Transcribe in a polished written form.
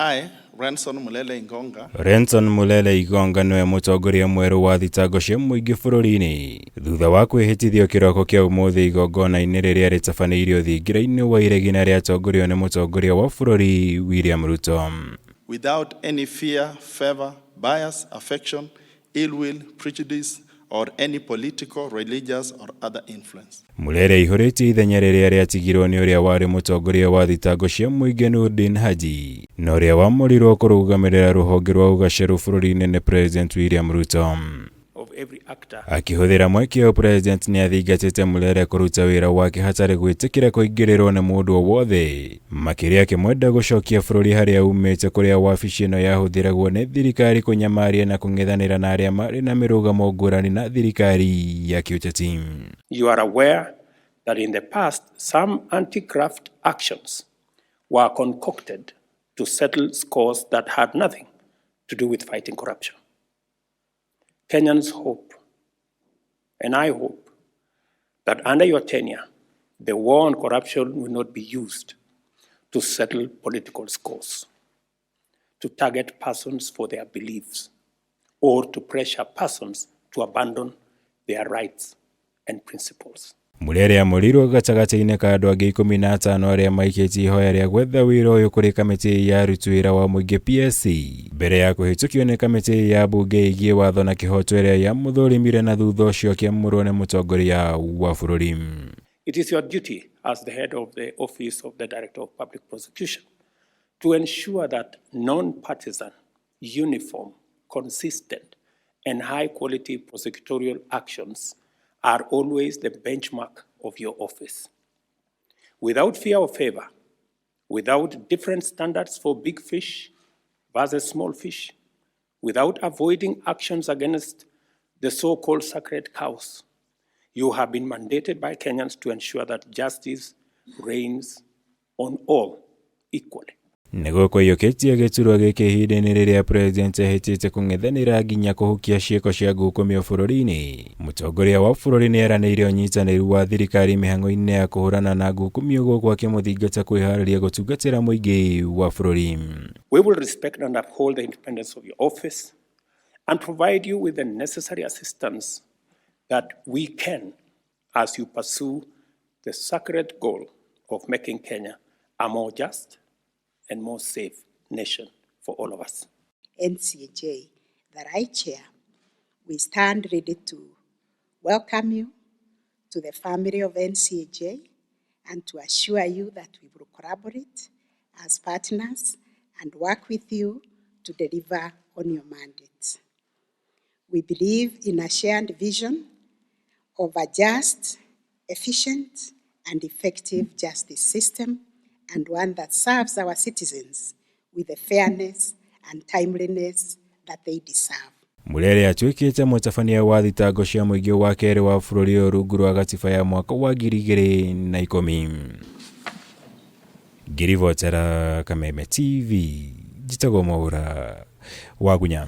I, Renson Mulele Igonga. Renson Mulele Igonga niwe MUTONGORIA MWERU wa THITANGO cia MUINGI bũrũri-inĩ. Thutha wa kwihitithio kĩroko kĩa ũmũthĩ igongona-inĩ rĩrĩa rĩtabanĩirio thingira-inĩ wa iregi na rĩatongorio nĩ mũtongoria wa bũrũri William RUTO. Without any fear, favor, bias, affection, ill will, prejudice, or any political, religious, or other influence. Mulele ihũrĩtie ithenya rĩrĩa rĩatigirwo nĩ ũrĩa warĩ mũtongoria wa thitango cia MUINGI NOORDIN HAJJI na ũrĩa wamorirwo kũrũgamĩrĩra rũhonge rwa UGACERU bũrũri-inĩ nĩ President William RUTO. Akihũthĩra mweke ũyũ, President nĩ athingatĩte Mulele kũruta wĩra wake hatarĩ gwĩtĩkĩra kũingĩrĩrwo nĩ mũndũ o wothe, makĩria akĩmwenda gũcokia bũrũri harĩa umĩte, kũrĩa wabici ĩno yahũthĩragwo nĩ thirikari kũnyamaria na kũng'ethanĩra na arĩa marĩ na mĩrũgamo ngũrani na thirikari ya kĩũteti. You are aware that in the past some anti-graft actions were concocted to settle scores that had nothing to do with fighting corruption. Kenyans hope, and I hope, that under your tenure, the war on corruption will not be used to settle political scores, to target persons for their beliefs, or to pressure persons to abandon their rights and principles. Mulele amorirwo gatagatĩ-inĩ ka andũ angĩ 15 arĩa maikĩtie ihoya rĩa gwetha wĩra ũyũ kũrĩ kamĩtĩ ya aruti wĩra wa mũingĩ PSC mbere ya kũhĩtũkio nĩ kamĩtĩ ya mbunge ĩgiĩ watho na kĩhoto ĩrĩa yamũthũrimire na thutha ũcio akĩamũrwo nĩ mũtongoria wa bũrũri. It is your duty as the head of the Office of the Director of Public Prosecution to ensure that non-partisan, uniform, consistent, and high-quality prosecutorial actions are always the benchmark of your office. Without fear or favor, without different standards for big fish versus small fish, without avoiding actions against the so-called sacred cows, you have been mandated by Kenyans to ensure that justice reigns on all equally. Nĩgũkũ iyũkĩtie gĩturwa gĩkĩ ihinda-inĩ rĩrĩa President ehĩtĩte kũng'ethanĩra nginya kũhukia ciĩko cia ngukumio bũrũri-inĩ. Mũtongoria wa bũrũri nĩ eranĩire ũnyitanĩri wa thirikari mĩhang'o-inĩ ya kũhũrana na ngukumio gũkũ akĩmũthingata kwĩharĩria gũtungatĩra mũingĩ wa bũrũri. We will respect and uphold the independence of your office and provide you with the necessary assistance that we can as you pursue the sacred goal of making Kenya a more just and more safe nation for all of us. NCAJ that I chair, we stand ready to welcome you to the family of NCAJ and to assure you that we will collaborate as partners and work with you to deliver on your mandate. We believe in a shared vision of a just, efficient, and effective justice system, and one that serves our citizens with the fairness and timeliness that they deserve. Mulele atuĩkĩte mũtabania wa thitango cia mũingĩ wa kerĩ wa bũrũri ũyũ rungu rwa gatiba ya mwaka wa 2010. Ngirivotera Kameme TV, njitagwo Mwaura wa Gunya.